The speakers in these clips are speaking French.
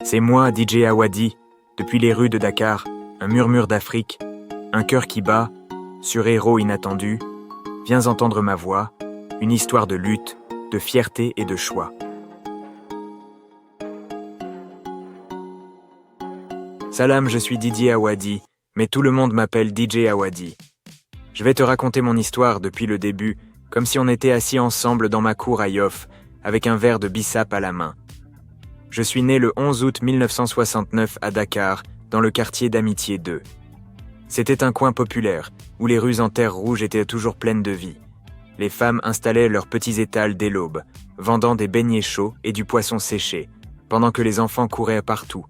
C'est moi, DJ Awadi, depuis les rues de Dakar, un murmure d'Afrique, un cœur qui bat, sur héros inattendu. Viens entendre ma voix, une histoire de lutte, de fierté et de choix. Salam, je suis Didier Awadi, mais tout le monde m'appelle DJ Awadi. Je vais te raconter mon histoire depuis le début, comme si on était assis ensemble dans ma cour à Yoff, avec un verre de bissap à la main. Je suis né le 11 août 1969 à Dakar, dans le quartier d'Amitié 2. C'était un coin populaire, où les rues en terre rouge étaient toujours pleines de vie. Les femmes installaient leurs petits étals dès l'aube, vendant des beignets chauds et du poisson séché, pendant que les enfants couraient partout,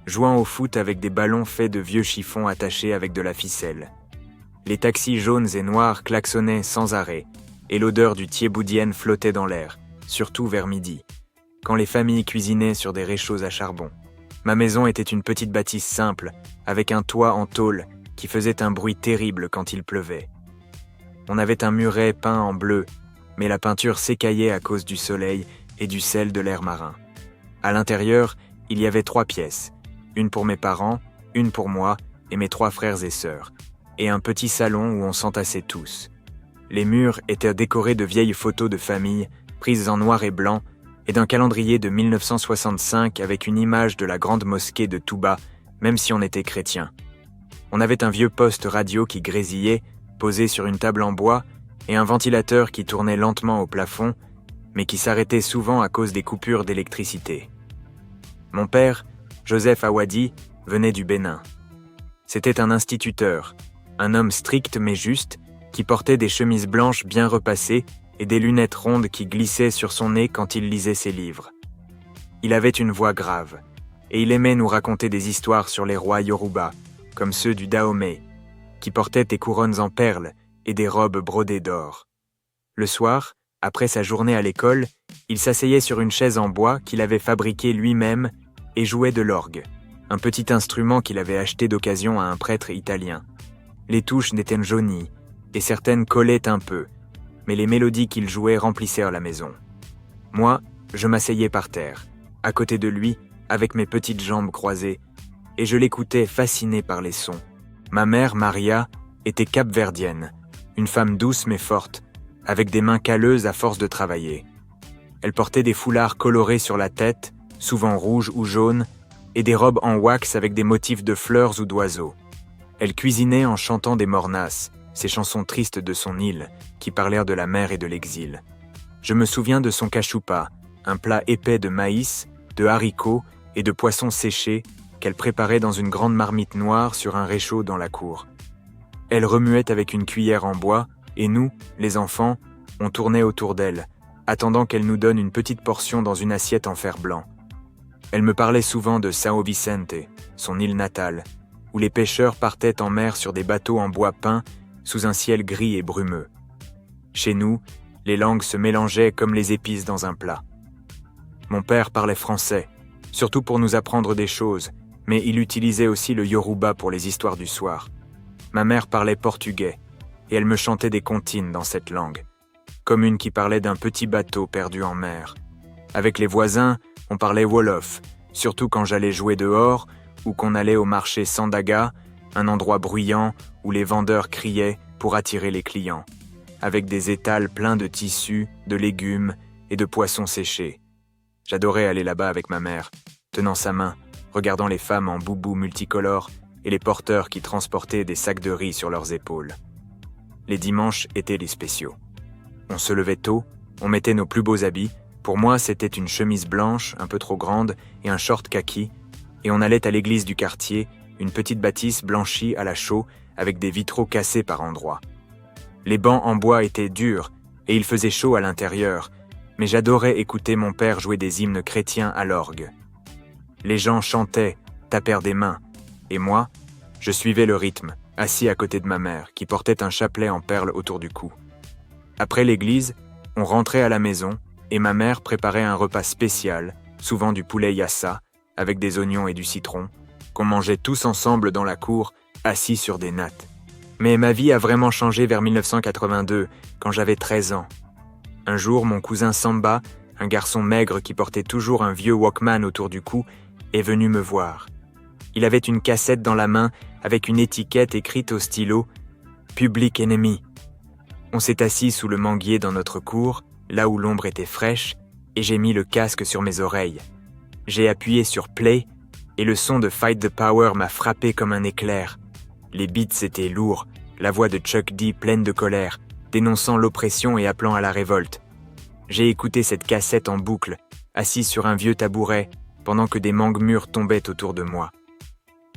jouant au foot avec des ballons faits de vieux chiffons attachés avec de la ficelle. Les taxis jaunes et noirs klaxonnaient sans arrêt, et l'odeur du thiéboudienne flottait dans l'air, surtout vers midi, quand les familles cuisinaient sur des réchauds à charbon. Ma maison était une petite bâtisse simple, avec un toit en tôle qui faisait un bruit terrible quand il pleuvait. On avait un muret peint en bleu, mais la peinture s'écaillait à cause du soleil et du sel de l'air marin. À l'intérieur, il y avait 3 pièces, une pour mes parents, une pour moi et mes 3 frères et sœurs, et un petit salon où on s'entassait tous. Les murs étaient décorés de vieilles photos de famille, prises en noir et blanc, et d'un calendrier de 1965 avec une image de la grande mosquée de Touba, même si on était chrétien. On avait un vieux poste radio qui grésillait, posé sur une table en bois, et un ventilateur qui tournait lentement au plafond, mais qui s'arrêtait souvent à cause des coupures d'électricité. Mon père, Joseph Awadi, venait du Bénin. C'était un instituteur, un homme strict mais juste, qui portait des chemises blanches bien repassées et des lunettes rondes qui glissaient sur son nez quand il lisait ses livres. Il avait une voix grave, et il aimait nous raconter des histoires sur les rois Yoruba, comme ceux du Dahomey, qui portaient des couronnes en perles et des robes brodées d'or. Le soir, après sa journée à l'école, il s'asseyait sur une chaise en bois qu'il avait fabriquée lui-même et jouait de l'orgue, un petit instrument qu'il avait acheté d'occasion à un prêtre italien. Les touches n'étaient jaunies, et certaines collaient un peu, mais les mélodies qu'il jouait remplissèrent la maison. Moi, je m'asseyais par terre, à côté de lui, avec mes petites jambes croisées, et je l'écoutais fasciné par les sons. Ma mère, Maria, était capverdienne, une femme douce mais forte, avec des mains calleuses à force de travailler. Elle portait des foulards colorés sur la tête, souvent rouges ou jaunes, et des robes en wax avec des motifs de fleurs ou d'oiseaux. Elle cuisinait en chantant des mornasses, ces chansons tristes de son île, qui parlèrent de la mer et de l'exil. Je me souviens de son cachupa, un plat épais de maïs, de haricots et de poissons séchés qu'elle préparait dans une grande marmite noire sur un réchaud dans la cour. Elle remuait avec une cuillère en bois, et nous, les enfants, on tournait autour d'elle, attendant qu'elle nous donne une petite portion dans une assiette en fer blanc. Elle me parlait souvent de São Vicente, son île natale, où les pêcheurs partaient en mer sur des bateaux en bois peint sous un ciel gris et brumeux. Chez nous, les langues se mélangeaient comme les épices dans un plat. Mon père parlait français, surtout pour nous apprendre des choses, mais il utilisait aussi le yoruba pour les histoires du soir. Ma mère parlait portugais, et elle me chantait des comptines dans cette langue, comme une qui parlait d'un petit bateau perdu en mer. Avec les voisins, on parlait wolof, surtout quand j'allais jouer dehors ou qu'on allait au marché Sandaga, un endroit bruyant où les vendeurs criaient pour attirer les clients, avec des étals pleins de tissus, de légumes et de poissons séchés. J'adorais aller là-bas avec ma mère, tenant sa main, regardant les femmes en boubou multicolores et les porteurs qui transportaient des sacs de riz sur leurs épaules. Les dimanches étaient les spéciaux. On se levait tôt, on mettait nos plus beaux habits. Pour moi, c'était une chemise blanche, un peu trop grande, et un short kaki, et on allait à l'église du quartier, une petite bâtisse blanchie à la chaux avec des vitraux cassés par endroits. Les bancs en bois étaient durs et il faisait chaud à l'intérieur, mais j'adorais écouter mon père jouer des hymnes chrétiens à l'orgue. Les gens chantaient, tapèrent des mains, et moi, je suivais le rythme, assis à côté de ma mère, qui portait un chapelet en perles autour du cou. Après l'église, on rentrait à la maison et ma mère préparait un repas spécial, souvent du poulet yassa, avec des oignons et du citron, qu'on mangeait tous ensemble dans la cour, assis sur des nattes. Mais ma vie a vraiment changé vers 1982, quand j'avais 13 ans. Un jour, mon cousin Samba, un garçon maigre qui portait toujours un vieux Walkman autour du cou, est venu me voir. Il avait une cassette dans la main avec une étiquette écrite au stylo « Public Enemy ». On s'est assis sous le manguier dans notre cour, là où l'ombre était fraîche, et j'ai mis le casque sur mes oreilles. J'ai appuyé sur « Play » et le son de Fight the Power m'a frappé comme un éclair. Les beats étaient lourds, la voix de Chuck D pleine de colère, dénonçant l'oppression et appelant à la révolte. J'ai écouté cette cassette en boucle, assis sur un vieux tabouret, pendant que des mangues mûres tombaient autour de moi.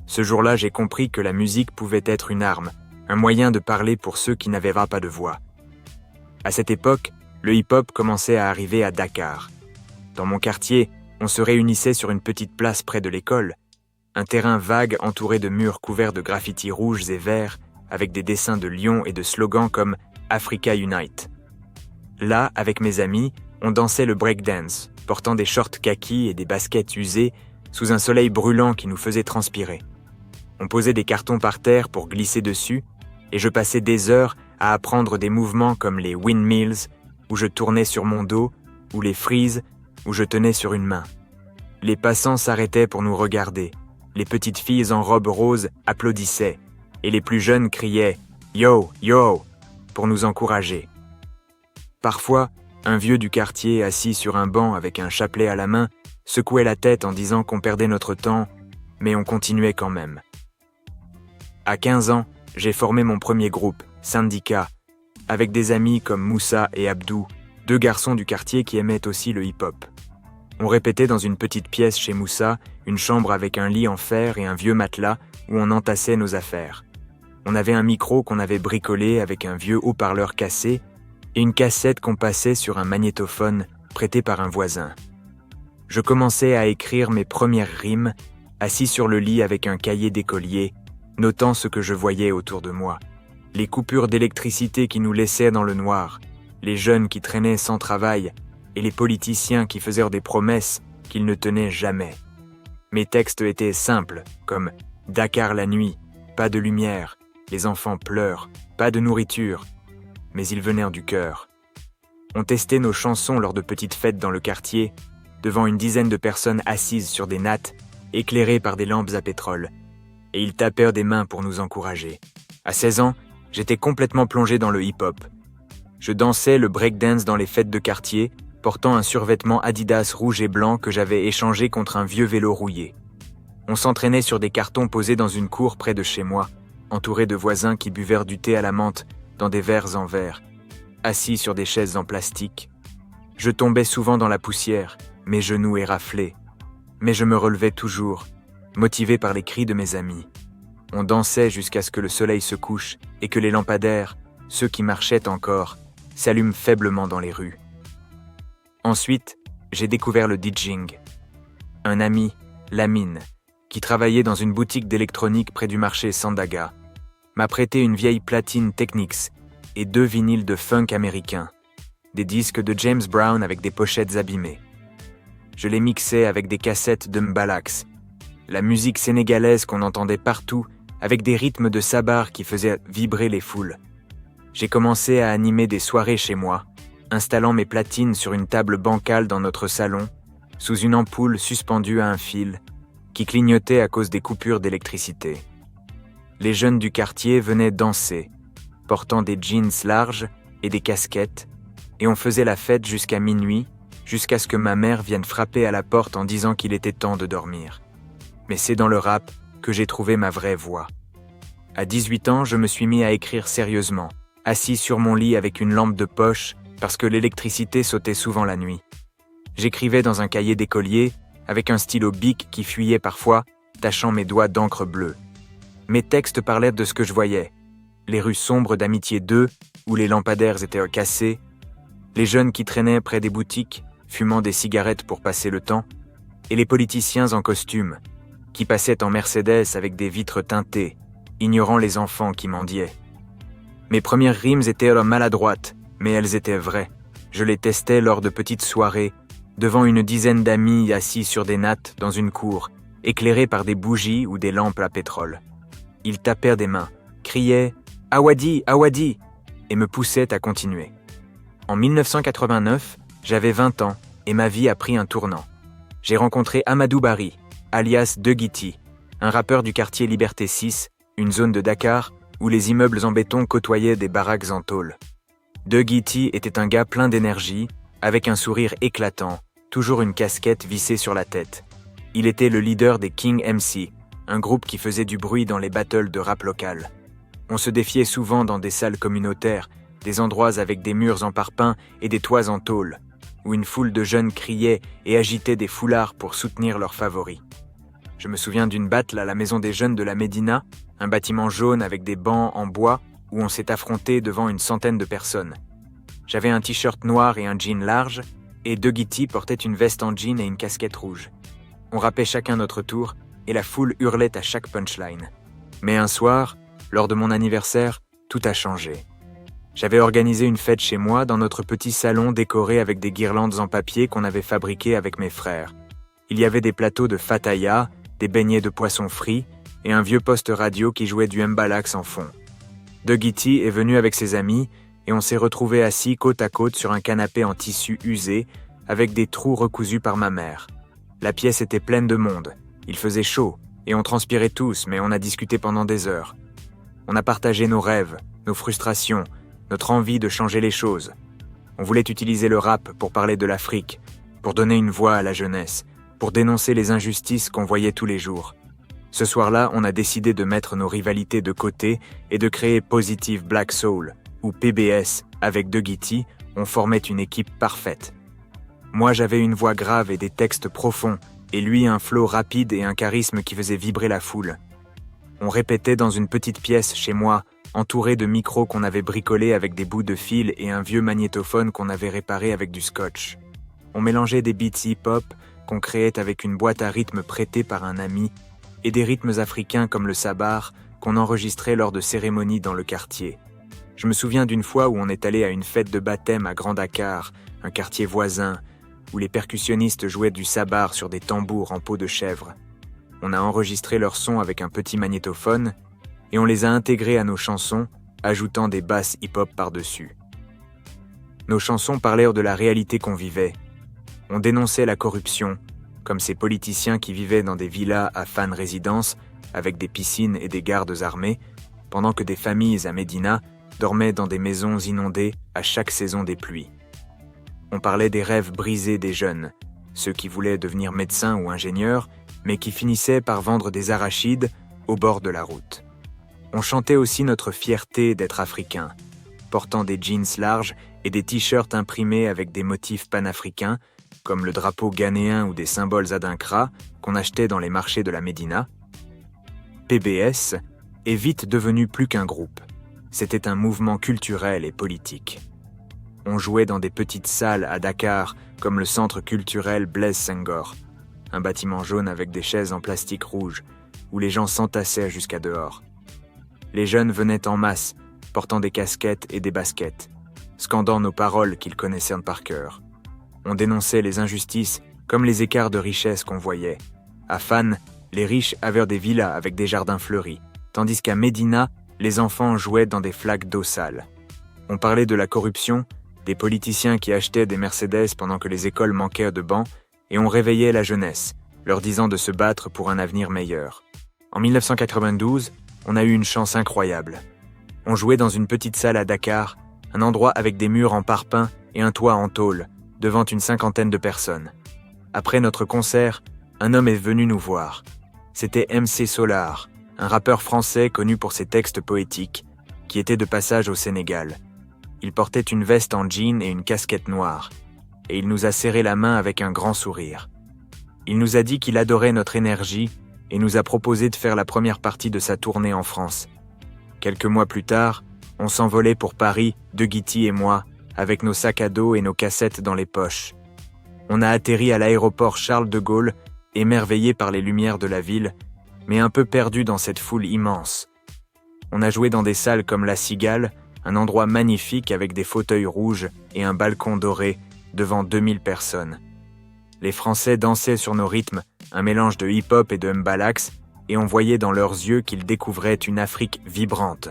Ce jour-là, j'ai compris que la musique pouvait être une arme, un moyen de parler pour ceux qui n'avaient pas de voix. À cette époque, le hip-hop commençait à arriver à Dakar. Dans mon quartier, on se réunissait sur une petite place près de l'école, un terrain vague entouré de murs couverts de graffitis rouges et verts, avec des dessins de lions et de slogans comme « Africa Unite ». Là, avec mes amis, on dansait le breakdance, portant des shorts kaki et des baskets usées, sous un soleil brûlant qui nous faisait transpirer. On posait des cartons par terre pour glisser dessus, et je passais des heures à apprendre des mouvements comme les windmills, où je tournais sur mon dos, ou les freeze, où je tenais sur une main. Les passants s'arrêtaient pour nous regarder. Les petites filles en robe rose applaudissaient, et les plus jeunes criaient « Yo, yo !» pour nous encourager. Parfois, un vieux du quartier assis sur un banc avec un chapelet à la main secouait la tête en disant qu'on perdait notre temps, mais on continuait quand même. À 15 ans, j'ai formé mon premier groupe, Syndicat, avec des amis comme Moussa et Abdou, deux garçons du quartier qui aimaient aussi le hip-hop. On répétait dans une petite pièce chez Moussa, une chambre avec un lit en fer et un vieux matelas où on entassait nos affaires. On avait un micro qu'on avait bricolé avec un vieux haut-parleur cassé et une cassette qu'on passait sur un magnétophone prêté par un voisin. Je commençais à écrire mes premières rimes, assis sur le lit avec un cahier d'écolier, notant ce que je voyais autour de moi. Les coupures d'électricité qui nous laissaient dans le noir, les jeunes qui traînaient sans travail et les politiciens qui faisaient des promesses qu'ils ne tenaient jamais. Mes textes étaient simples, comme « Dakar la nuit, pas de lumière, les enfants pleurent, pas de nourriture », mais ils venaient du cœur. On testait nos chansons lors de petites fêtes dans le quartier, devant une dizaine de personnes assises sur des nattes, éclairées par des lampes à pétrole, et ils tapèrent des mains pour nous encourager. À 16 ans, j'étais complètement plongé dans le hip-hop. Je dansais le breakdance dans les fêtes de quartier, portant un survêtement Adidas rouge et blanc que j'avais échangé contre un vieux vélo rouillé. On s'entraînait sur des cartons posés dans une cour près de chez moi, entourés de voisins qui buvèrent du thé à la menthe dans des verres en verre, assis sur des chaises en plastique. Je tombais souvent dans la poussière, mes genoux éraflés, mais je me relevais toujours, motivé par les cris de mes amis. On dansait jusqu'à ce que le soleil se couche et que les lampadaires, ceux qui marchaient encore, s'allument faiblement dans les rues. Ensuite, j'ai découvert le DJing. Un ami, Lamine, qui travaillait dans une boutique d'électronique près du marché Sandaga, m'a prêté une vieille platine Technics et 2 vinyles de funk américain, des disques de James Brown avec des pochettes abîmées. Je les mixais avec des cassettes de Mbalax, la musique sénégalaise qu'on entendait partout avec des rythmes de sabar qui faisaient vibrer les foules. J'ai commencé à animer des soirées chez moi, installant mes platines sur une table bancale dans notre salon, sous une ampoule suspendue à un fil, qui clignotait à cause des coupures d'électricité. Les jeunes du quartier venaient danser, portant des jeans larges et des casquettes, et on faisait la fête jusqu'à minuit, jusqu'à ce que ma mère vienne frapper à la porte en disant qu'il était temps de dormir. Mais c'est dans le rap que j'ai trouvé ma vraie voix. À 18 ans, je me suis mis à écrire sérieusement, assis sur mon lit avec une lampe de poche parce que l'électricité sautait souvent la nuit. J'écrivais dans un cahier d'écolier avec un stylo Bic qui fuyait parfois, tachant mes doigts d'encre bleue. Mes textes parlaient de ce que je voyais. Les rues sombres d'Amitié 2, où les lampadaires étaient cassés, les jeunes qui traînaient près des boutiques, fumant des cigarettes pour passer le temps, et les politiciens en costume, qui passaient en Mercedes avec des vitres teintées, ignorant les enfants qui mendiaient. Mes premières rimes étaient maladroites, mais elles étaient vraies. Je les testais lors de petites soirées, devant une dizaine d'amis assis sur des nattes dans une cour, éclairés par des bougies ou des lampes à pétrole. Ils tapèrent des mains, criaient « Awadi, Awadi !» et me poussaient à continuer. En 1989, j'avais 20 ans et ma vie a pris un tournant. J'ai rencontré Amadou Barry, alias De Guity, un rappeur du quartier Liberté 6, une zone de Dakar où les immeubles en béton côtoyaient des baraques en tôle. De Guity était un gars plein d'énergie, avec un sourire éclatant, toujours une casquette vissée sur la tête. Il était le leader des King MC, un groupe qui faisait du bruit dans les battles de rap local. On se défiait souvent dans des salles communautaires, des endroits avec des murs en parpaing et des toits en tôle, où une foule de jeunes criait et agitait des foulards pour soutenir leurs favoris. Je me souviens d'une battle à la maison des jeunes de la Médina, un bâtiment jaune avec des bancs en bois où on s'est affronté devant une centaine de personnes. J'avais un t-shirt noir et un jean large, et De Guity portait une veste en jean et une casquette rouge. On rappait chacun notre tour, et la foule hurlait à chaque punchline. Mais un soir, lors de mon anniversaire, tout a changé. J'avais organisé une fête chez moi dans notre petit salon décoré avec des guirlandes en papier qu'on avait fabriquées avec mes frères. Il y avait des plateaux de fataya, des beignets de poisson frits et un vieux poste radio qui jouait du mbalax en fond. De Guity est venu avec ses amis et on s'est retrouvés assis côte à côte sur un canapé en tissu usé avec des trous recousus par ma mère. La pièce était pleine de monde. Il faisait chaud et on transpirait tous, mais on a discuté pendant des heures. On a partagé nos rêves, nos frustrations, notre envie de changer les choses. On voulait utiliser le rap pour parler de l'Afrique, pour donner une voix à la jeunesse, pour dénoncer les injustices qu'on voyait tous les jours. Ce soir-là, on a décidé de mettre nos rivalités de côté et de créer Positive Black Soul, ou PBS, avec De Guity, on formait une équipe parfaite. Moi, j'avais une voix grave et des textes profonds, et lui un flow rapide et un charisme qui faisait vibrer la foule. On répétait dans une petite pièce chez moi, entouré de micros qu'on avait bricolés avec des bouts de fil et un vieux magnétophone qu'on avait réparé avec du scotch. On mélangeait des beats hip-hop qu'on créait avec une boîte à rythme prêtée par un ami et des rythmes africains comme le sabar qu'on enregistrait lors de cérémonies dans le quartier. Je me souviens d'une fois où on est allé à une fête de baptême à Grand Dakar, un quartier voisin, où les percussionnistes jouaient du sabar sur des tambours en peau de chèvre. On a enregistré leurs sons avec un petit magnétophone et on les a intégrés à nos chansons, ajoutant des basses hip-hop par-dessus. Nos chansons parlèrent de la réalité qu'on vivait. On dénonçait la corruption, comme ces politiciens qui vivaient dans des villas à fan résidence, avec des piscines et des gardes armés, pendant que des familles à Médina dormaient dans des maisons inondées à chaque saison des pluies. On parlait des rêves brisés des jeunes, ceux qui voulaient devenir médecins ou ingénieurs, mais qui finissaient par vendre des arachides au bord de la route. On chantait aussi notre fierté d'être africains, portant des jeans larges et des t-shirts imprimés avec des motifs panafricains, comme le drapeau ghanéen ou des symboles adinkra qu'on achetait dans les marchés de la Médina. PBS est vite devenu plus qu'un groupe. C'était un mouvement culturel et politique. On jouait dans des petites salles à Dakar, comme le centre culturel Blaise Senghor, un bâtiment jaune avec des chaises en plastique rouge, où les gens s'entassaient jusqu'à dehors. Les jeunes venaient en masse, portant des casquettes et des baskets, scandant nos paroles qu'ils connaissaient par cœur. On dénonçait les injustices, comme les écarts de richesse qu'on voyait. À Fan, les riches avaient des villas avec des jardins fleuris, tandis qu'à Médina, les enfants jouaient dans des flaques d'eau sale. On parlait de la corruption, des politiciens qui achetaient des Mercedes pendant que les écoles manquaient de bancs, et on réveillait la jeunesse, leur disant de se battre pour un avenir meilleur. En 1992, on a eu une chance incroyable. On jouait dans une petite salle à Dakar, un endroit avec des murs en parpaing et un toit en tôle, devant une 50aine de personnes. Après notre concert, un homme est venu nous voir. C'était MC Solar, un rappeur français connu pour ses textes poétiques, qui était de passage au Sénégal. Il portait une veste en jean et une casquette noire, et il nous a serré la main avec un grand sourire. Il nous a dit qu'il adorait notre énergie et nous a proposé de faire la première partie de sa tournée en France. Quelques mois plus tard, on s'envolait pour Paris, De Guity et moi, avec nos sacs à dos et nos cassettes dans les poches. On a atterri à l'aéroport Charles de Gaulle, émerveillé par les lumières de la ville, mais un peu perdu dans cette foule immense. On a joué dans des salles comme La Cigale, un endroit magnifique avec des fauteuils rouges et un balcon doré devant 2000 personnes. Les Français dansaient sur nos rythmes, un mélange de hip-hop et de mbalax, et on voyait dans leurs yeux qu'ils découvraient une Afrique vibrante.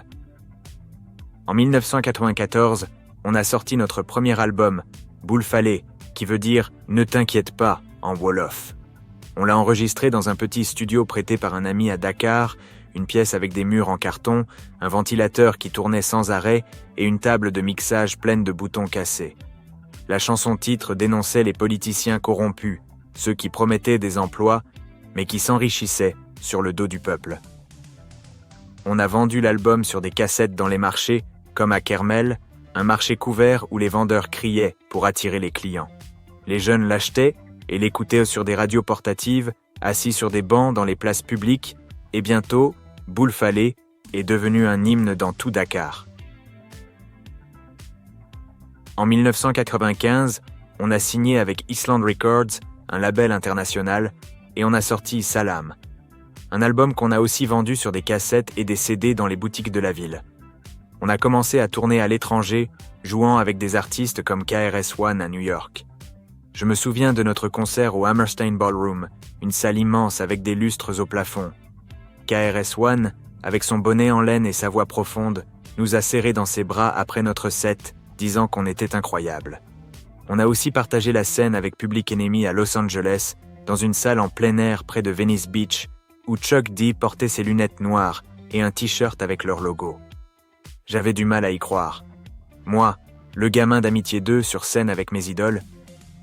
En 1994, on a sorti notre premier album, Boule Fallée, qui veut dire « Ne t'inquiète pas » en wolof. On l'a enregistré dans un petit studio prêté par un ami à Dakar, une pièce avec des murs en carton, un ventilateur qui tournait sans arrêt et une table de mixage pleine de boutons cassés. La chanson-titre dénonçait les politiciens corrompus, ceux qui promettaient des emplois, mais qui s'enrichissaient sur le dos du peuple. On a vendu l'album sur des cassettes dans les marchés, comme à Kermel, un marché couvert où les vendeurs criaient pour attirer les clients. Les jeunes l'achetaient et l'écoutaient sur des radios portatives, assis sur des bancs dans les places publiques, et bientôt, Boule Falé est devenu un hymne dans tout Dakar. En 1995, on a signé avec Island Records, un label international, et on a sorti Salam, un album qu'on a aussi vendu sur des cassettes et des CD dans les boutiques de la ville. On a commencé à tourner à l'étranger, jouant avec des artistes comme KRS-One à New York. Je me souviens de notre concert au Hammerstein Ballroom, une salle immense avec des lustres au plafond. KRS-One, avec son bonnet en laine et sa voix profonde, nous a serrés dans ses bras après notre set, disant qu'on était incroyables. On a aussi partagé la scène avec Public Enemy à Los Angeles, dans une salle en plein air près de Venice Beach, où Chuck D portait ses lunettes noires et un t-shirt avec leur logo. J'avais du mal à y croire. Moi, le gamin d'Amitié 2 sur scène avec mes idoles,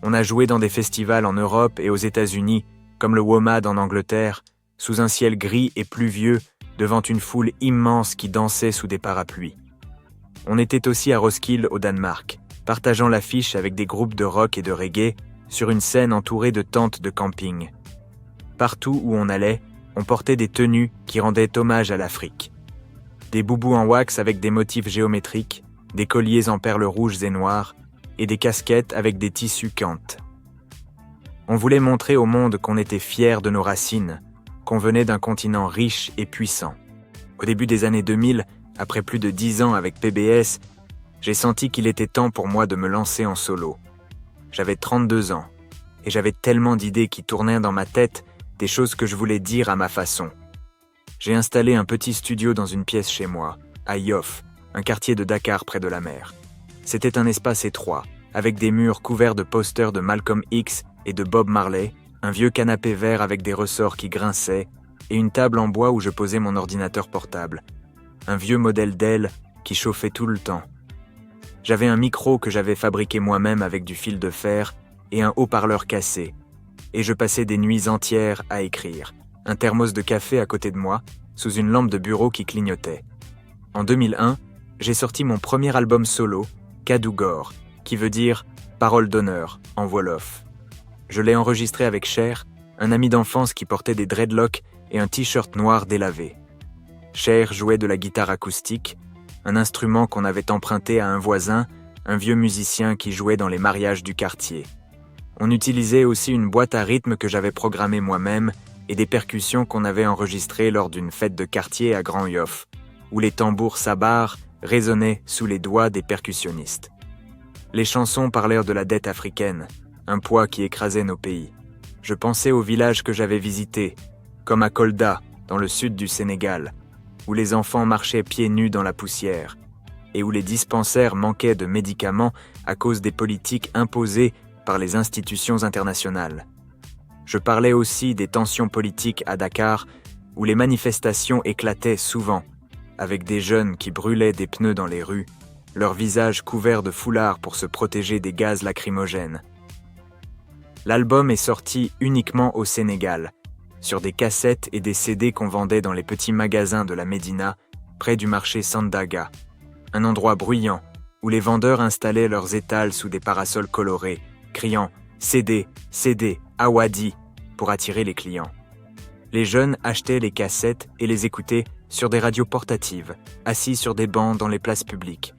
on a joué dans des festivals en Europe et aux États-Unis, comme le WOMAD en Angleterre, sous un ciel gris et pluvieux, devant une foule immense qui dansait sous des parapluies. On était aussi à Roskilde au Danemark, partageant l'affiche avec des groupes de rock et de reggae, sur une scène entourée de tentes de camping. Partout où on allait, on portait des tenues qui rendaient hommage à l'Afrique. Des boubous en wax avec des motifs géométriques, des colliers en perles rouges et noires, et des casquettes avec des tissus Kant. On voulait montrer au monde qu'on était fiers de nos racines, qu'on venait d'un continent riche et puissant. Au début des années 2000, après plus de 10 ans avec PBS, j'ai senti qu'il était temps pour moi de me lancer en solo. J'avais 32 ans, et j'avais tellement d'idées qui tournaient dans ma tête, des choses que je voulais dire à ma façon. J'ai installé un petit studio dans une pièce chez moi, à Yoff, un quartier de Dakar près de la mer. C'était un espace étroit, avec des murs couverts de posters de Malcolm X et de Bob Marley, un vieux canapé vert avec des ressorts qui grinçaient, et une table en bois où je posais mon ordinateur portable. Un vieux modèle Dell qui chauffait tout le temps. J'avais un micro que j'avais fabriqué moi-même avec du fil de fer et un haut-parleur cassé. Et je passais des nuits entières à écrire, un thermos de café à côté de moi, sous une lampe de bureau qui clignotait. En 2001, j'ai sorti mon premier album solo, Kadugor, qui veut dire « parole d'honneur » en wolof. Je l'ai enregistré avec Cher, un ami d'enfance qui portait des dreadlocks et un t-shirt noir délavé. Cher jouait de la guitare acoustique, un instrument qu'on avait emprunté à un voisin, un vieux musicien qui jouait dans les mariages du quartier. On utilisait aussi une boîte à rythme que j'avais programmée moi-même et des percussions qu'on avait enregistrées lors d'une fête de quartier à Grand Yoff, où les tambours sabar résonnaient sous les doigts des percussionnistes. Les chansons parlèrent de la dette africaine, un poids qui écrasait nos pays. Je pensais aux villages que j'avais visités, comme à Kolda, dans le sud du Sénégal, où les enfants marchaient pieds nus dans la poussière, et où les dispensaires manquaient de médicaments à cause des politiques imposées par les institutions internationales. Je parlais aussi des tensions politiques à Dakar, où les manifestations éclataient souvent, avec des jeunes qui brûlaient des pneus dans les rues, leurs visages couverts de foulards pour se protéger des gaz lacrymogènes. L'album est sorti uniquement au Sénégal, sur des cassettes et des CD qu'on vendait dans les petits magasins de la Médina, près du marché Sandaga, un endroit bruyant où les vendeurs installaient leurs étals sous des parasols colorés, criant « CD, CD, Awadi » pour attirer les clients. Les jeunes achetaient les cassettes et les écoutaient sur des radios portatives, assis sur des bancs dans les places publiques,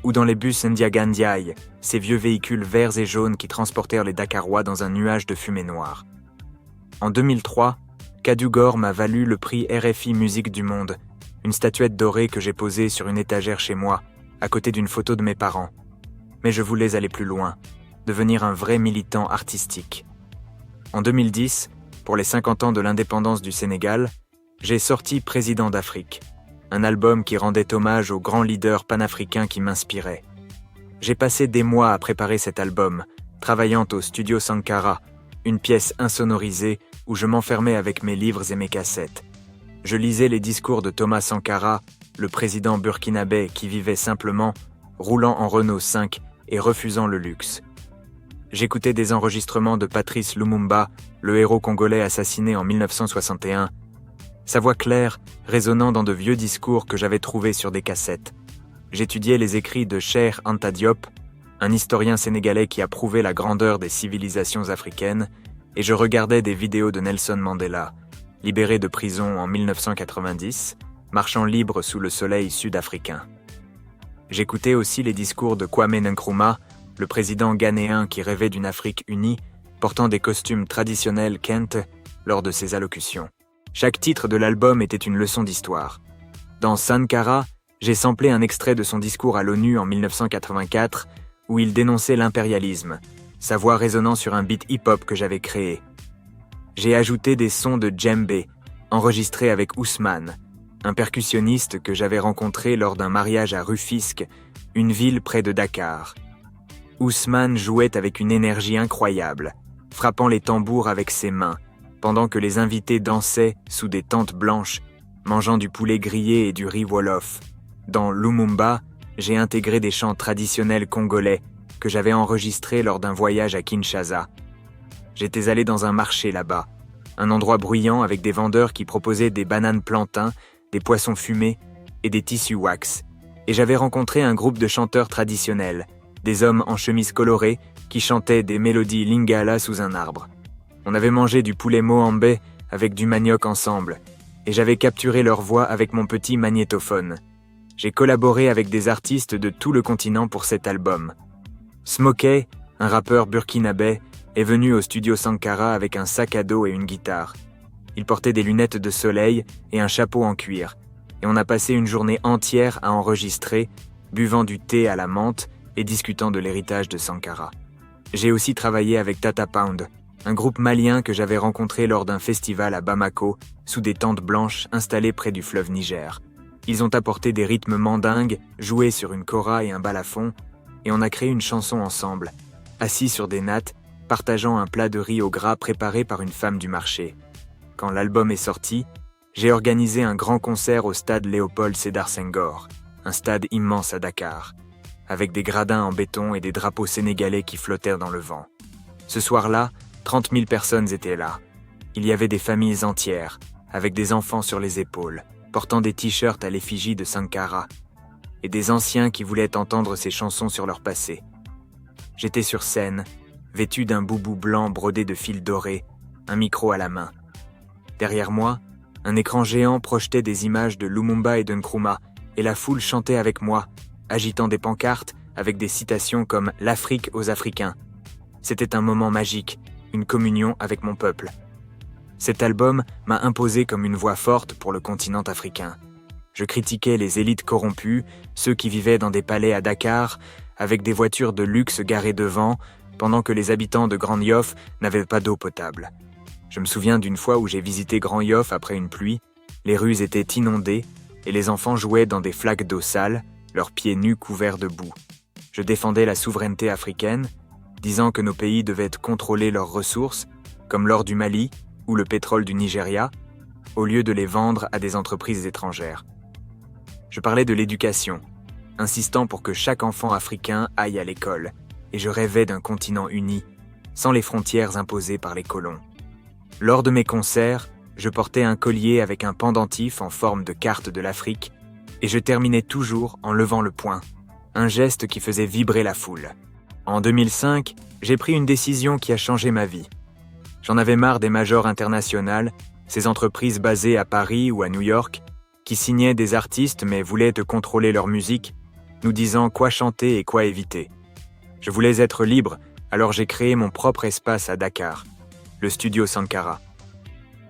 ou dans les bus Ndiagandiaï, ces vieux véhicules verts et jaunes qui transportèrent les Dakarois dans un nuage de fumée noire. En 2003, Kadugor m'a valu le prix RFI Musique du Monde, une statuette dorée que j'ai posée sur une étagère chez moi, à côté d'une photo de mes parents. Mais je voulais aller plus loin, devenir un vrai militant artistique. En 2010, pour les 50 ans de l'indépendance du Sénégal, j'ai sorti Président d'Afrique, un album qui rendait hommage aux grands leaders panafricains qui m'inspiraient. J'ai passé des mois à préparer cet album, travaillant au studio Sankara, une pièce insonorisée où je m'enfermais avec mes livres et mes cassettes. Je lisais les discours de Thomas Sankara, le président burkinabé qui vivait simplement, roulant en Renault 5 et refusant le luxe. J'écoutais des enregistrements de Patrice Lumumba, le héros congolais assassiné en 1961, sa voix claire résonnant dans de vieux discours que j'avais trouvés sur des cassettes. J'étudiais les écrits de Cheikh Anta Diop, un historien sénégalais qui a prouvé la grandeur des civilisations africaines, et je regardais des vidéos de Nelson Mandela, libéré de prison en 1990, marchant libre sous le soleil sud-africain. J'écoutais aussi les discours de Kwame Nkrumah, le président ghanéen qui rêvait d'une Afrique unie, portant des costumes traditionnels Kent lors de ses allocutions. Chaque titre de l'album était une leçon d'histoire. Dans Sankara, j'ai samplé un extrait de son discours à l'ONU en 1984, où il dénonçait l'impérialisme, sa voix résonnant sur un beat hip-hop que j'avais créé. J'ai ajouté des sons de djembé, enregistrés avec Ousmane, un percussionniste que j'avais rencontré lors d'un mariage à Rufisque, une ville près de Dakar. Ousmane jouait avec une énergie incroyable, frappant les tambours avec ses mains, pendant que les invités dansaient sous des tentes blanches, mangeant du poulet grillé et du riz wolof. Dans Lumumba, j'ai intégré des chants traditionnels congolais que j'avais enregistrés lors d'un voyage à Kinshasa. J'étais allé dans un marché là-bas, un endroit bruyant avec des vendeurs qui proposaient des bananes plantains, des poissons fumés et des tissus wax. Et j'avais rencontré un groupe de chanteurs traditionnels, des hommes en chemise colorée qui chantaient des mélodies lingala sous un arbre. On avait mangé du poulet moambé avec du manioc ensemble, et j'avais capturé leur voix avec mon petit magnétophone. J'ai collaboré avec des artistes de tout le continent pour cet album. Smokey, un rappeur burkinabé, est venu au studio Sankara avec un sac à dos et une guitare. Il portait des lunettes de soleil et un chapeau en cuir, et on a passé une journée entière à enregistrer, buvant du thé à la menthe et discutant de l'héritage de Sankara. J'ai aussi travaillé avec Tata Pound, un groupe malien que j'avais rencontré lors d'un festival à Bamako, sous des tentes blanches installées près du fleuve Niger. Ils ont apporté des rythmes mandingues, joués sur une kora et un balafon, et on a créé une chanson ensemble, assis sur des nattes, partageant un plat de riz au gras préparé par une femme du marché. Quand l'album est sorti, j'ai organisé un grand concert au stade Léopold Sédar Senghor, un stade immense à Dakar, avec des gradins en béton et des drapeaux sénégalais qui flottèrent dans le vent. Ce soir-là, 30 000 personnes étaient là. Il y avait des familles entières, avec des enfants sur les épaules, portant des t-shirts à l'effigie de Sankara, et des anciens qui voulaient entendre ses chansons sur leur passé. J'étais sur scène, vêtu d'un boubou blanc brodé de fils dorés, un micro à la main. Derrière moi, un écran géant projetait des images de Lumumba et de Nkrumah, et la foule chantait avec moi, agitant des pancartes avec des citations comme « L'Afrique aux Africains ». C'était un moment magique, une communion avec mon peuple. Cet album m'a imposé comme une voix forte pour le continent africain. Je critiquais les élites corrompues, ceux qui vivaient dans des palais à Dakar, avec des voitures de luxe garées devant, pendant que les habitants de Grand Yoff n'avaient pas d'eau potable. Je me souviens d'une fois où j'ai visité Grand Yoff après une pluie, les rues étaient inondées et les enfants jouaient dans des flaques d'eau sale, leurs pieds nus couverts de boue. Je défendais la souveraineté africaine, disant que nos pays devaient contrôler leurs ressources, comme l'or du Mali ou le pétrole du Nigeria, au lieu de les vendre à des entreprises étrangères. Je parlais de l'éducation, insistant pour que chaque enfant africain aille à l'école, et je rêvais d'un continent uni, sans les frontières imposées par les colons. Lors de mes concerts, je portais un collier avec un pendentif en forme de carte de l'Afrique, et je terminais toujours en levant le poing, un geste qui faisait vibrer la foule. En 2005, j'ai pris une décision qui a changé ma vie. J'en avais marre des majors internationales, ces entreprises basées à Paris ou à New York, qui signaient des artistes mais voulaient te contrôler leur musique, nous disant quoi chanter et quoi éviter. Je voulais être libre, alors j'ai créé mon propre espace à Dakar, le studio Sankara.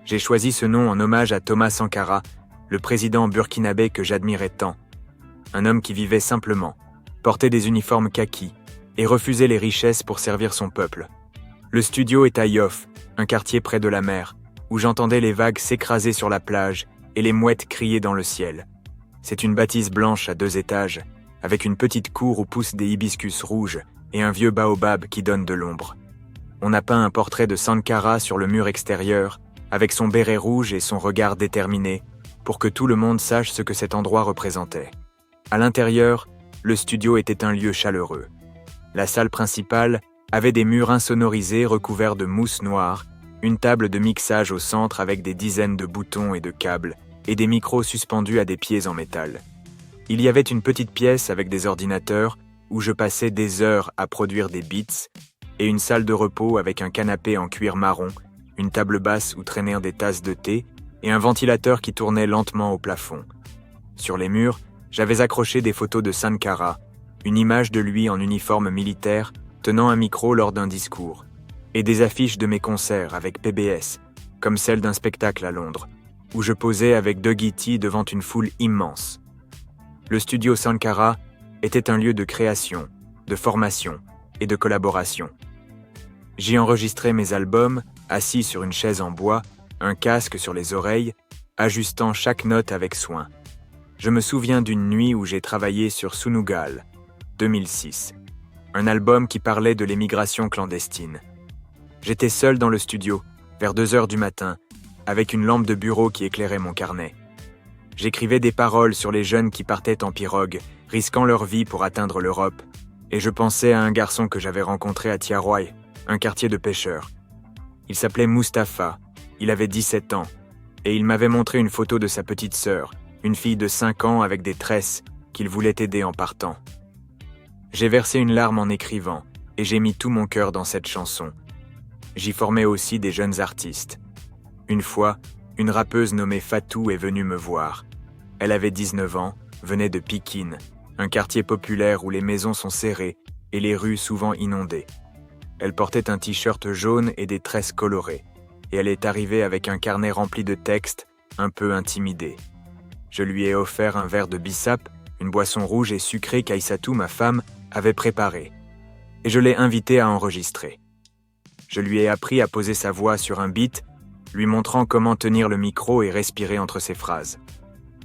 J'ai choisi ce nom en hommage à Thomas Sankara, le président burkinabé que j'admirais tant. Un homme qui vivait simplement, portait des uniformes kaki et refusait les richesses pour servir son peuple. Le studio est à Yoff, un quartier près de la mer, où j'entendais les vagues s'écraser sur la plage et les mouettes crier dans le ciel. C'est une bâtisse blanche à 2 étages, avec une petite cour où poussent des hibiscus rouges et un vieux baobab qui donne de l'ombre. On a peint un portrait de Sankara sur le mur extérieur avec son béret rouge et son regard déterminé, pour que tout le monde sache ce que cet endroit représentait. À l'intérieur, le studio était un lieu chaleureux. La salle principale avait des murs insonorisés recouverts de mousse noire, une table de mixage au centre avec des dizaines de boutons et de câbles, et des micros suspendus à des pieds en métal. Il y avait une petite pièce avec des ordinateurs où je passais des heures à produire des beats, et une salle de repos avec un canapé en cuir marron, une table basse où traînèrent des tasses de thé, et un ventilateur qui tournait lentement au plafond. Sur les murs, j'avais accroché des photos de Sankara, une image de lui en uniforme militaire tenant un micro lors d'un discours, et des affiches de mes concerts avec PBS, comme celle d'un spectacle à Londres, où je posais avec Doug T devant une foule immense. Le studio Sankara était un lieu de création, de formation et de collaboration. J'y enregistrais mes albums, assis sur une chaise en bois, un casque sur les oreilles, ajustant chaque note avec soin. Je me souviens d'une nuit où j'ai travaillé sur Sunugal, 2006, un album qui parlait de l'émigration clandestine. J'étais seul dans le studio, vers 2h du matin, avec une lampe de bureau qui éclairait mon carnet. J'écrivais des paroles sur les jeunes qui partaient en pirogue, risquant leur vie pour atteindre l'Europe, et je pensais à un garçon que j'avais rencontré à Tiaroy, un quartier de pêcheurs. Il s'appelait Mustapha, il avait 17 ans, et il m'avait montré une photo de sa petite sœur, une fille de 5 ans avec des tresses, qu'il voulait aider en partant. J'ai versé une larme en écrivant, et j'ai mis tout mon cœur dans cette chanson. J'y formais aussi des jeunes artistes. Une fois, une rappeuse nommée Fatou est venue me voir. Elle avait 19 ans, venait de Pikine, un quartier populaire où les maisons sont serrées et les rues souvent inondées. Elle portait un t-shirt jaune et des tresses colorées, et elle est arrivée avec un carnet rempli de textes, un peu intimidée. Je lui ai offert un verre de bissap, une boisson rouge et sucrée qu'Aïssatou, ma femme, avait préparée, et je l'ai invitée à enregistrer. Je lui ai appris à poser sa voix sur un beat, lui montrant comment tenir le micro et respirer entre ses phrases.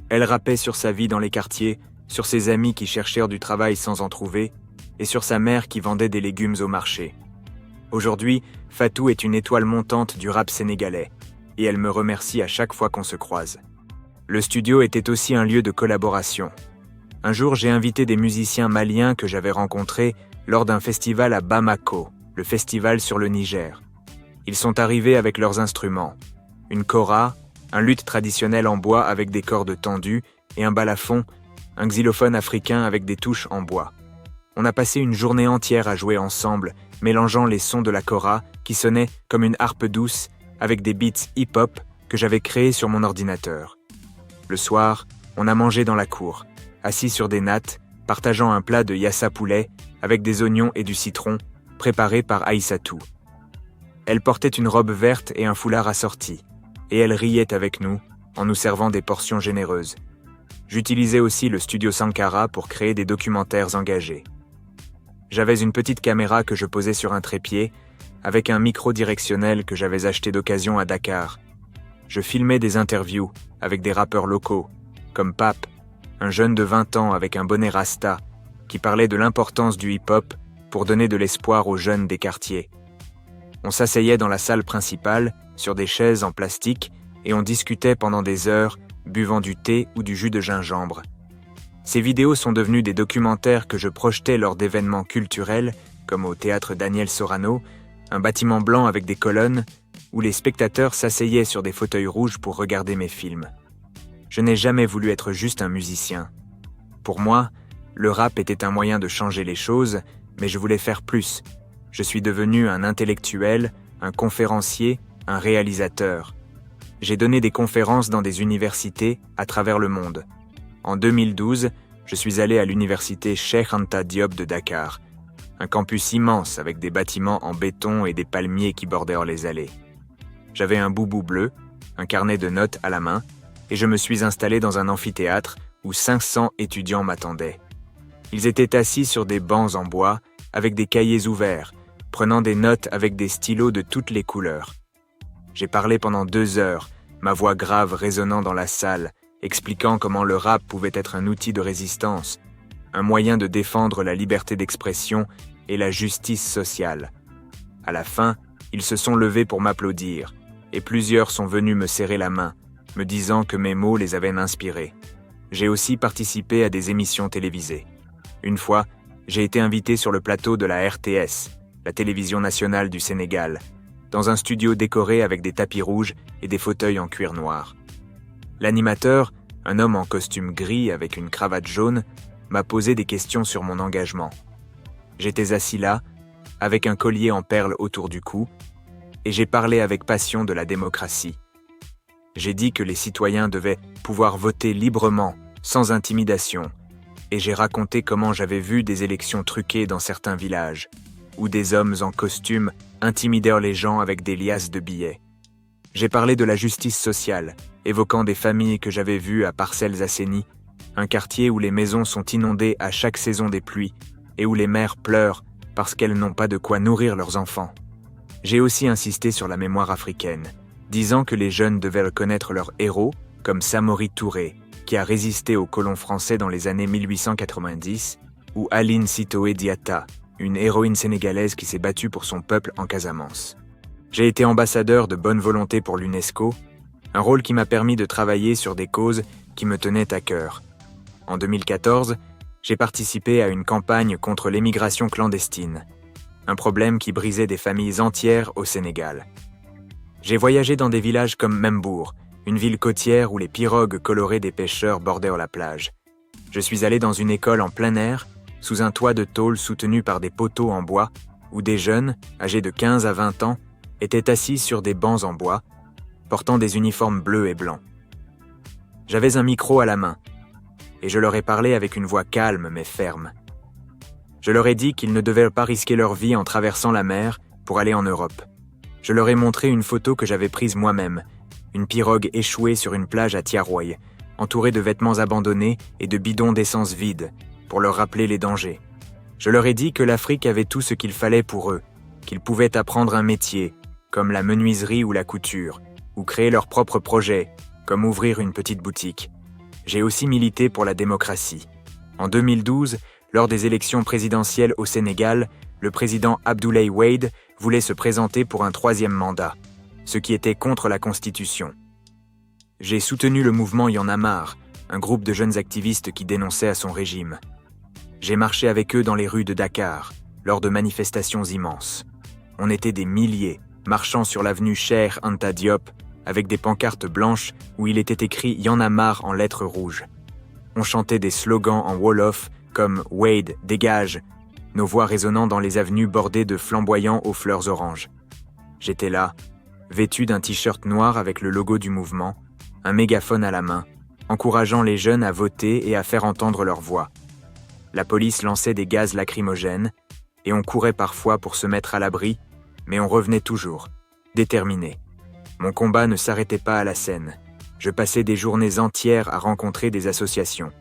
Elle rappait sur sa vie dans les quartiers, sur ses amis qui cherchèrent du travail sans en trouver, et sur sa mère qui vendait des légumes au marché. Aujourd'hui, Fatou est une étoile montante du rap sénégalais, et elle me remercie à chaque fois qu'on se croise. Le studio était aussi un lieu de collaboration. Un jour, j'ai invité des musiciens maliens que j'avais rencontrés lors d'un festival à Bamako, le festival sur le Niger. Ils sont arrivés avec leurs instruments, une kora, un luth traditionnel en bois avec des cordes tendues, et un balafon, un xylophone africain avec des touches en bois. On a passé une journée entière à jouer ensemble, mélangeant les sons de la kora, qui sonnaient comme une harpe douce, avec des beats hip-hop que j'avais créés sur mon ordinateur. Le soir, on a mangé dans la cour, assis sur des nattes, partageant un plat de yassa poulet avec des oignons et du citron, préparé par Aïssatou. Elle portait une robe verte et un foulard assorti, et elle riait avec nous, en nous servant des portions généreuses. J'utilisais aussi le studio Sankara pour créer des documentaires engagés. J'avais une petite caméra que je posais sur un trépied, avec un micro directionnel que j'avais acheté d'occasion à Dakar. Je filmais des interviews avec des rappeurs locaux, comme Pape, un jeune de 20 ans avec un bonnet rasta, qui parlait de l'importance du hip-hop pour donner de l'espoir aux jeunes des quartiers. On s'asseyait dans la salle principale, sur des chaises en plastique, et on discutait pendant des heures, buvant du thé ou du jus de gingembre. Ces vidéos sont devenues des documentaires que je projetais lors d'événements culturels, comme au théâtre Daniel Sorano, un bâtiment blanc avec des colonnes, où les spectateurs s'asseyaient sur des fauteuils rouges pour regarder mes films. Je n'ai jamais voulu être juste un musicien. Pour moi, le rap était un moyen de changer les choses, mais je voulais faire plus. Je suis devenu un intellectuel, un conférencier, un réalisateur. J'ai donné des conférences dans des universités à travers le monde. En 2012, je suis allé à l'université Cheikh Anta Diop de Dakar, un campus immense avec des bâtiments en béton et des palmiers qui bordèrent les allées. J'avais un boubou bleu, un carnet de notes à la main, et je me suis installé dans un amphithéâtre où 500 étudiants m'attendaient. Ils étaient assis sur des bancs en bois, avec des cahiers ouverts, prenant des notes avec des stylos de toutes les couleurs. J'ai parlé pendant 2 heures, ma voix grave résonnant dans la salle, expliquant comment le rap pouvait être un outil de résistance, un moyen de défendre la liberté d'expression et la justice sociale. À la fin, ils se sont levés pour m'applaudir, et plusieurs sont venus me serrer la main, me disant que mes mots les avaient inspirés. J'ai aussi participé à des émissions télévisées. Une fois, j'ai été invité sur le plateau de la RTS, la télévision nationale du Sénégal, dans un studio décoré avec des tapis rouges et des fauteuils en cuir noir. L'animateur, un homme en costume gris avec une cravate jaune, m'a posé des questions sur mon engagement. J'étais assis là, avec un collier en perles autour du cou, et j'ai parlé avec passion de la démocratie. J'ai dit que les citoyens devaient pouvoir voter librement, sans intimidation, et j'ai raconté comment j'avais vu des élections truquées dans certains villages, où des hommes en costume intimidèrent les gens avec des liasses de billets. J'ai parlé de la justice sociale, évoquant des familles que j'avais vues à Parcelles Assainies, un quartier où les maisons sont inondées à chaque saison des pluies et où les mères pleurent parce qu'elles n'ont pas de quoi nourrir leurs enfants. J'ai aussi insisté sur la mémoire africaine, disant que les jeunes devaient reconnaître leurs héros, comme Samori Touré, qui a résisté aux colons français dans les années 1890, ou Aline Sitoé Diatta, une héroïne sénégalaise qui s'est battue pour son peuple en Casamance. J'ai été ambassadeur de bonne volonté pour l'UNESCO, un rôle qui m'a permis de travailler sur des causes qui me tenaient à cœur. En 2014, j'ai participé à une campagne contre l'émigration clandestine, un problème qui brisait des familles entières au Sénégal. J'ai voyagé dans des villages comme Membour, une ville côtière où les pirogues colorées des pêcheurs bordèrent la plage. Je suis allé dans une école en plein air, sous un toit de tôle soutenu par des poteaux en bois, où des jeunes, âgés de 15 à 20 ans, étaient assis sur des bancs en bois, portant des uniformes bleus et blancs. J'avais un micro à la main, et je leur ai parlé avec une voix calme mais ferme. Je leur ai dit qu'ils ne devaient pas risquer leur vie en traversant la mer pour aller en Europe. Je leur ai montré une photo que j'avais prise moi-même, une pirogue échouée sur une plage à Tiaroy, entourée de vêtements abandonnés et de bidons d'essence vides, pour leur rappeler les dangers. Je leur ai dit que l'Afrique avait tout ce qu'il fallait pour eux, qu'ils pouvaient apprendre un métier, comme la menuiserie ou la couture, ou créer leur propre projet, comme ouvrir une petite boutique. J'ai aussi milité pour la démocratie. En 2012, lors des élections présidentielles au Sénégal, le président Abdoulaye Wade voulait se présenter pour un 3e mandat, ce qui était contre la Constitution. J'ai soutenu le mouvement Y en a marre, un groupe de jeunes activistes qui dénonçaient à son régime. J'ai marché avec eux dans les rues de Dakar, lors de manifestations immenses. On était des milliers, marchant sur l'avenue Cheikh Anta Diop, avec des pancartes blanches où il était écrit « Y en a marre » en lettres rouges. On chantait des slogans en Wolof comme « Wade, dégage », nos voix résonnant dans les avenues bordées de flamboyants aux fleurs oranges. J'étais là, vêtu d'un t-shirt noir avec le logo du mouvement, un mégaphone à la main, encourageant les jeunes à voter et à faire entendre leur voix. La police lançait des gaz lacrymogènes, et on courait parfois pour se mettre à l'abri, mais on revenait toujours, déterminé. Mon combat ne s'arrêtait pas à la scène. Je passais des journées entières à rencontrer des associations.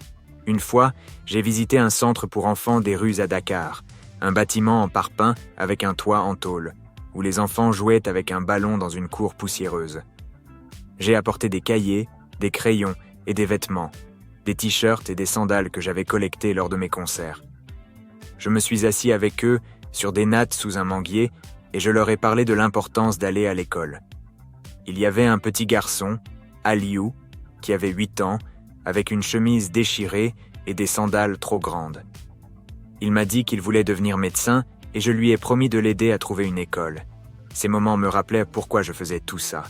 Une fois, j'ai visité un centre pour enfants des rues à Dakar, un bâtiment en parpaing avec un toit en tôle, où les enfants jouaient avec un ballon dans une cour poussiéreuse. J'ai apporté des cahiers, des crayons et des vêtements, des t-shirts et des sandales que j'avais collectés lors de mes concerts. Je me suis assis avec eux sur des nattes sous un manguier et je leur ai parlé de l'importance d'aller à l'école. Il y avait un petit garçon, Aliou, qui avait 8 ans, avec une chemise déchirée et des sandales trop grandes. Il m'a dit qu'il voulait devenir médecin et je lui ai promis de l'aider à trouver une école. Ces moments me rappelaient pourquoi je faisais tout ça.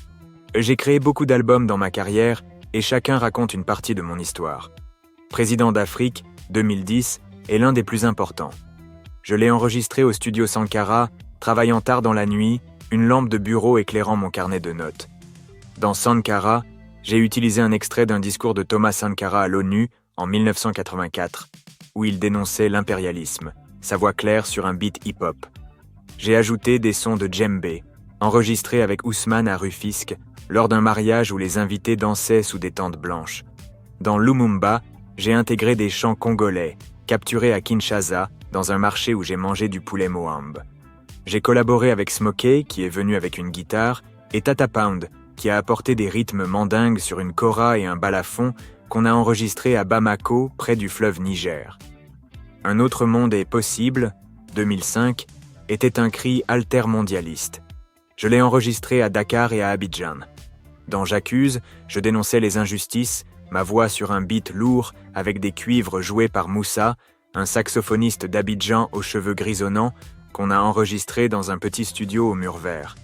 J'ai créé beaucoup d'albums dans ma carrière et chacun raconte une partie de mon histoire. Président d'Afrique, 2010, est l'un des plus importants. Je l'ai enregistré au studio Sankara, travaillant tard dans la nuit, une lampe de bureau éclairant mon carnet de notes. Dans Sankara, j'ai utilisé un extrait d'un discours de Thomas Sankara à l'ONU en 1984, où il dénonçait l'impérialisme, sa voix claire sur un beat hip-hop. J'ai ajouté des sons de djembé, enregistrés avec Ousmane à Rufisque, lors d'un mariage où les invités dansaient sous des tentes blanches. Dans Lumumba, j'ai intégré des chants congolais, capturés à Kinshasa, dans un marché où j'ai mangé du poulet Mohambe. J'ai collaboré avec Smokey, qui est venu avec une guitare, et Tata Pound, qui a apporté des rythmes mandingues sur une kora et un balafon qu'on a enregistré à Bamako, près du fleuve Niger. Un autre monde est possible, 2005, était un cri altermondialiste. Je l'ai enregistré à Dakar et à Abidjan. Dans J'accuse, je dénonçais les injustices, ma voix sur un beat lourd avec des cuivres joués par Moussa, un saxophoniste d'Abidjan aux cheveux grisonnants, qu'on a enregistré dans un petit studio au mur vert.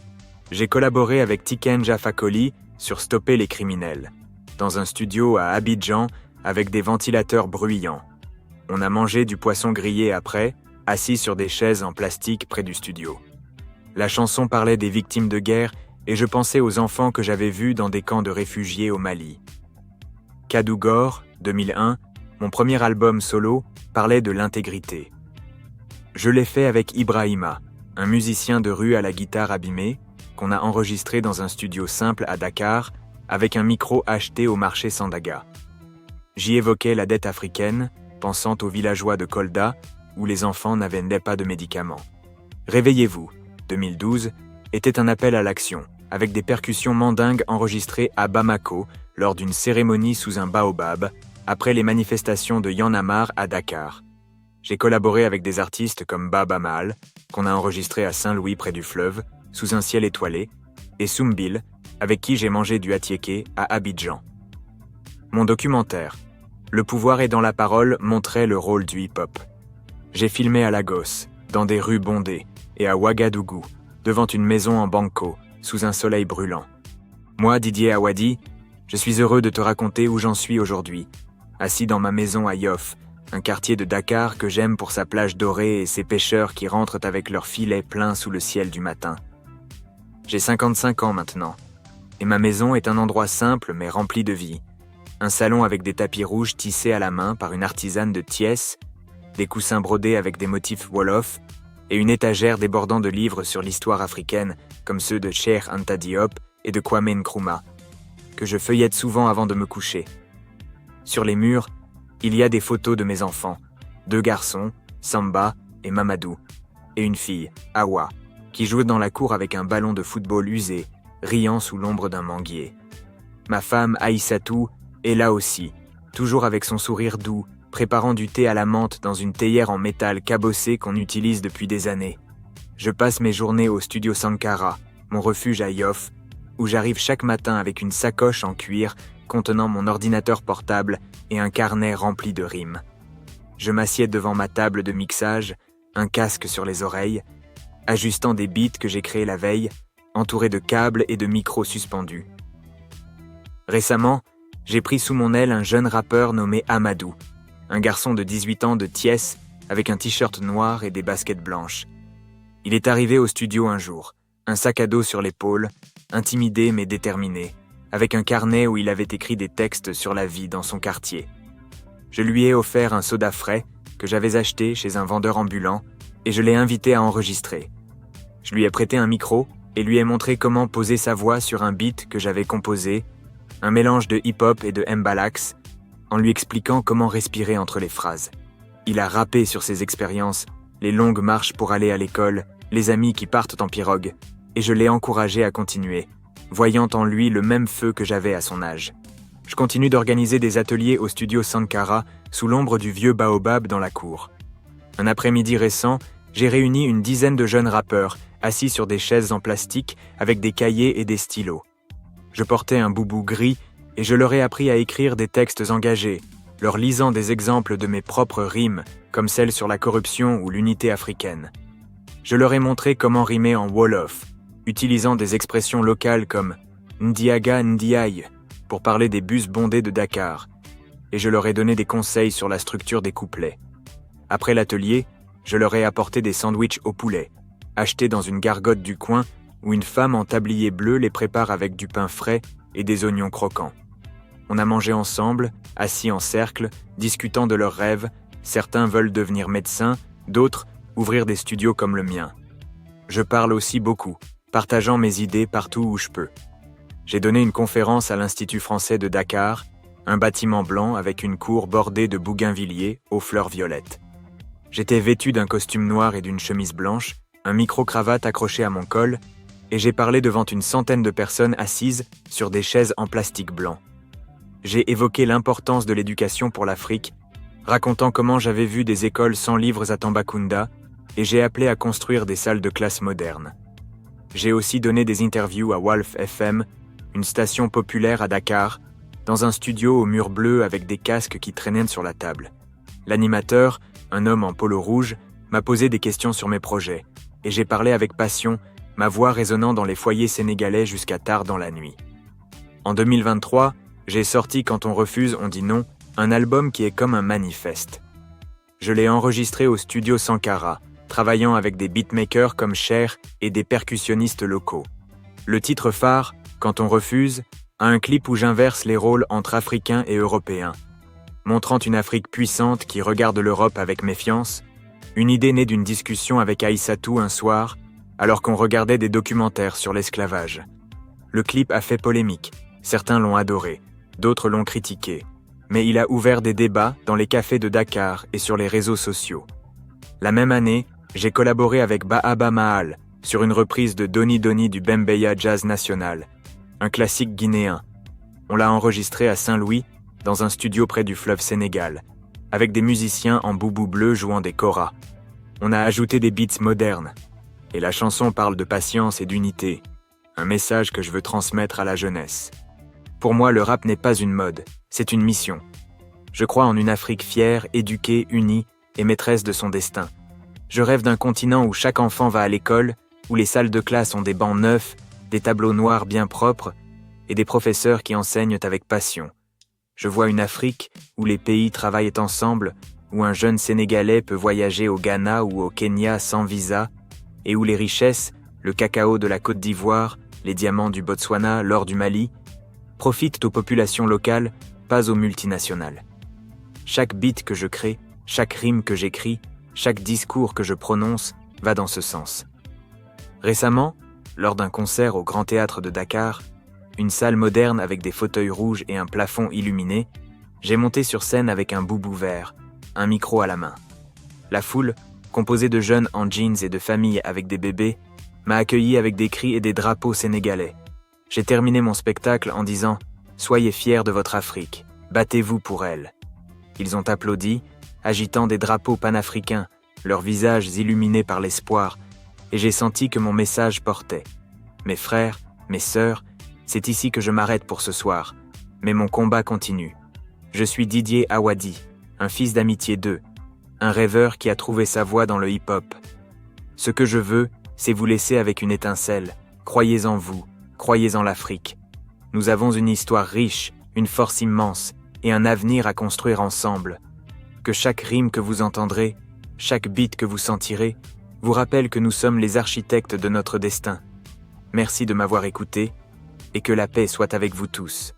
J'ai collaboré avec Tiken Jah Fakoly sur Stopper les criminels, dans un studio à Abidjan avec des ventilateurs bruyants. On a mangé du poisson grillé après, assis sur des chaises en plastique près du studio. La chanson parlait des victimes de guerre et je pensais aux enfants que j'avais vus dans des camps de réfugiés au Mali. Kadougor, 2001, mon premier album solo, parlait de l'intégrité. Je l'ai fait avec Ibrahima, un musicien de rue à la guitare abîmée, qu'on a enregistré dans un studio simple à Dakar, avec un micro acheté au marché Sandaga. J'y évoquais la dette africaine, pensant aux villageois de Kolda, où les enfants n'avaient pas de médicaments. Réveillez-vous, 2012, était un appel à l'action, avec des percussions mandingues enregistrées à Bamako lors d'une cérémonie sous un baobab, après les manifestations de Y'en a marre à Dakar. J'ai collaboré avec des artistes comme Baba Maal, qu'on a enregistré à Saint-Louis près du fleuve, sous un ciel étoilé, et Soumbil, avec qui j'ai mangé du atiéké à Abidjan. Mon documentaire, Le pouvoir est dans la parole, montrait le rôle du hip-hop. J'ai filmé à Lagos, dans des rues bondées, et à Ouagadougou, devant une maison en banco, sous un soleil brûlant. Moi, Didier Awadi, je suis heureux de te raconter où j'en suis aujourd'hui, assis dans ma maison à Yoff, un quartier de Dakar que j'aime pour sa plage dorée et ses pêcheurs qui rentrent avec leurs filets pleins sous le ciel du matin. J'ai 55 ans maintenant, et ma maison est un endroit simple mais rempli de vie. Un salon avec des tapis rouges tissés à la main par une artisane de Thiès, des coussins brodés avec des motifs wolof, et une étagère débordant de livres sur l'histoire africaine, comme ceux de Cheikh Anta Diop et de Kwame Nkrumah, que je feuillette souvent avant de me coucher. Sur les murs, il y a des photos de mes enfants, 2 garçons, Samba et Mamadou, et une fille, Awa, qui joue dans la cour avec un ballon de football usé, riant sous l'ombre d'un manguier. Ma femme, Aïssatou, est là aussi, toujours avec son sourire doux, préparant du thé à la menthe dans une théière en métal cabossée qu'on utilise depuis des années. Je passe mes journées au studio Sankara, mon refuge à Yoff, où j'arrive chaque matin avec une sacoche en cuir contenant mon ordinateur portable et un carnet rempli de rimes. Je m'assieds devant ma table de mixage, un casque sur les oreilles, ajustant des beats que j'ai créés la veille, entouré de câbles et de micros suspendus. Récemment, j'ai pris sous mon aile un jeune rappeur nommé Amadou, un garçon de 18 ans de Thiès avec un t-shirt noir et des baskets blanches. Il est arrivé au studio un jour, un sac à dos sur l'épaule, intimidé mais déterminé, avec un carnet où il avait écrit des textes sur la vie dans son quartier. Je lui ai offert un soda frais que j'avais acheté chez un vendeur ambulant et je l'ai invité à enregistrer. Je lui ai prêté un micro et lui ai montré comment poser sa voix sur un beat que j'avais composé, un mélange de hip-hop et de mbalax, en lui expliquant comment respirer entre les phrases. Il a rappé sur ses expériences, les longues marches pour aller à l'école, les amis qui partent en pirogue, et je l'ai encouragé à continuer, voyant en lui le même feu que j'avais à son âge. Je continue d'organiser des ateliers au studio Sankara, sous l'ombre du vieux baobab dans la cour. Un après-midi récent, j'ai réuni une dizaine de jeunes rappeurs, assis sur des chaises en plastique, avec des cahiers et des stylos. Je portais un boubou gris, et je leur ai appris à écrire des textes engagés, leur lisant des exemples de mes propres rimes, comme celles sur la corruption ou l'unité africaine. Je leur ai montré comment rimer en wolof, utilisant des expressions locales comme « Ndiaga Ndiaye » pour parler des bus bondés de Dakar, et je leur ai donné des conseils sur la structure des couplets. Après l'atelier, je leur ai apporté des sandwichs au poulet, achetés dans une gargote du coin où une femme en tablier bleu les prépare avec du pain frais et des oignons croquants. On a mangé ensemble, assis en cercle, discutant de leurs rêves. Certains veulent devenir médecins, d'autres ouvrir des studios comme le mien. Je parle aussi beaucoup, partageant mes idées partout où je peux. J'ai donné une conférence à l'Institut français de Dakar, un bâtiment blanc avec une cour bordée de bougainvilliers aux fleurs violettes. J'étais vêtu d'un costume noir et d'une chemise blanche, un micro-cravate accroché à mon col, et j'ai parlé devant une centaine de personnes assises sur des chaises en plastique blanc. J'ai évoqué l'importance de l'éducation pour l'Afrique, racontant comment j'avais vu des écoles sans livres à Tambacounda, et j'ai appelé à construire des salles de classe modernes. J'ai aussi donné des interviews à Wolf FM, une station populaire à Dakar, dans un studio aux murs bleus avec des casques qui traînaient sur la table. L'animateur, un homme en polo rouge, m'a posé des questions sur mes projets, et j'ai parlé avec passion, ma voix résonnant dans les foyers sénégalais jusqu'à tard dans la nuit. En 2023, j'ai sorti Quand on refuse, on dit non, un album qui est comme un manifeste. Je l'ai enregistré au studio Sankara, travaillant avec des beatmakers comme Cher et des percussionnistes locaux. Le titre phare, Quand on refuse, a un clip où j'inverse les rôles entre Africains et Européens, montrant une Afrique puissante qui regarde l'Europe avec méfiance, une idée née d'une discussion avec Aïssatou un soir, alors qu'on regardait des documentaires sur l'esclavage. Le clip a fait polémique, certains l'ont adoré, d'autres l'ont critiqué, mais il a ouvert des débats dans les cafés de Dakar et sur les réseaux sociaux. La même année, j'ai collaboré avec Baaba Maal sur une reprise de Doni Doni du Bembeya Jazz National, un classique guinéen. On l'a enregistré à Saint-Louis, dans un studio près du fleuve Sénégal, avec des musiciens en boubou bleu jouant des koras. On a ajouté des beats modernes, et la chanson parle de patience et d'unité, un message que je veux transmettre à la jeunesse. Pour moi, le rap n'est pas une mode, c'est une mission. Je crois en une Afrique fière, éduquée, unie et maîtresse de son destin. Je rêve d'un continent où chaque enfant va à l'école, où les salles de classe ont des bancs neufs, des tableaux noirs bien propres et des professeurs qui enseignent avec passion. Je vois une Afrique où les pays travaillent ensemble, où un jeune Sénégalais peut voyager au Ghana ou au Kenya sans visa, et où les richesses, le cacao de la Côte d'Ivoire, les diamants du Botswana, l'or du Mali, profitent aux populations locales, pas aux multinationales. Chaque beat que je crée, chaque rime que j'écris, chaque discours que je prononce va dans ce sens. Récemment, lors d'un concert au Grand Théâtre de Dakar, une salle moderne avec des fauteuils rouges et un plafond illuminé, j'ai monté sur scène avec un boubou vert, un micro à la main. La foule, composée de jeunes en jeans et de familles avec des bébés, m'a accueilli avec des cris et des drapeaux sénégalais. J'ai terminé mon spectacle en disant « Soyez fiers de votre Afrique, battez-vous pour elle ». Ils ont applaudi, agitant des drapeaux panafricains, leurs visages illuminés par l'espoir, et j'ai senti que mon message portait. Mes frères, mes sœurs, c'est ici que je m'arrête pour ce soir, mais mon combat continue. Je suis Didier Awadi, un fils d'amitié d'eux, un rêveur qui a trouvé sa voie dans le hip-hop. Ce que je veux, c'est vous laisser avec une étincelle. Croyez en vous, croyez en l'Afrique. Nous avons une histoire riche, une force immense, et un avenir à construire ensemble. Que chaque rime que vous entendrez, chaque beat que vous sentirez, vous rappelle que nous sommes les architectes de notre destin. Merci de m'avoir écouté, et que la paix soit avec vous tous.